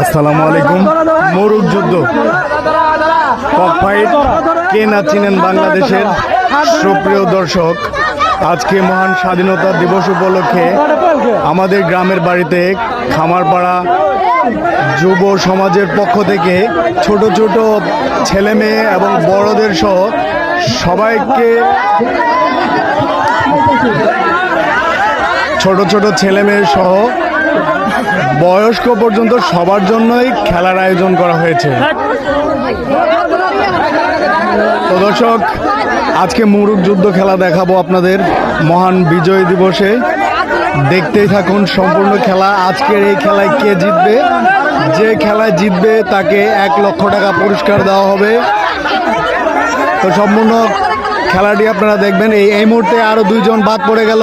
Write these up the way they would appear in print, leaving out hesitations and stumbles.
আসসালামু আলাইকুম। মোরগ যুদ্ধ কক ফাইট কে না চিনেন বাংলাদেশের সুপ্রিয় দর্শক, আজকে মহান স্বাধীনতা দিবস উপলক্ষে আমাদের গ্রামের বাড়িতে খামারপাড়া যুব সমাজের পক্ষ থেকে ছোট ছোট ছেলে মেয়ে এবং বড়দের সহ সবাইকে, ছোট ছোট ছেলে মেয়ে সহ বয়স্ক পর্যন্ত সবার জন্যই খেলার আয়োজন করা হয়েছে। তো দর্শক, আজকে মোরগ যুদ্ধ খেলা দেখাবো আপনাদের মহান বিজয় দিবসে। দেখতেই থাকুন সম্পূর্ণ খেলা। আজকের এই খেলায় কে জিতবে, যে খেলায় জিতবে তাকে 1 লক্ষ টাকা পুরস্কার দেওয়া হবে। তো সম্পূর্ণ খেলাটি আপনারা দেখবেন। এই মুহূর্তে আরো 2 জন বাদ পড়ে গেল।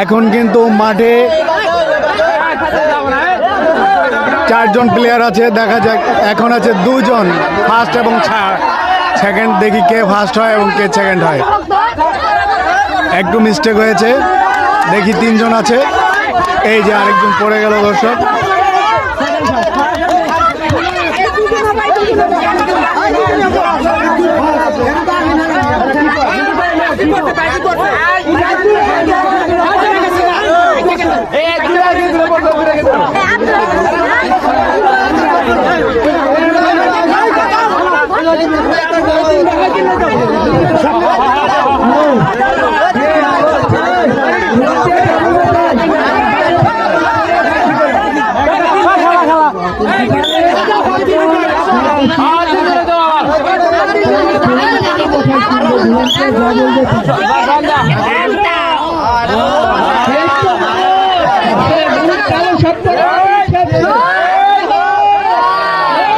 এখন কিন্তু মাঠে 4 জন প্লেয়ার আছে। দেখা যাক, এখন আছে 2 জন, ফার্স্ট এবং সেকেন্ড। দেখি কে ফার্স্ট হয় এবং কে সেকেন্ড হয়। একটু মিস্টেক হয়েছে, দেখি 3 জন আছে। এই যে আরেকজন পড়ে গেল দর্শক।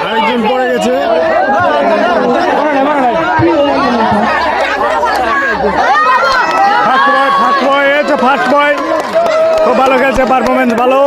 আরেকজন পড়ে গেছে। ফার্স্ট বয়, খুব ভালো খেলছে, পারফরমেন্স ভালো।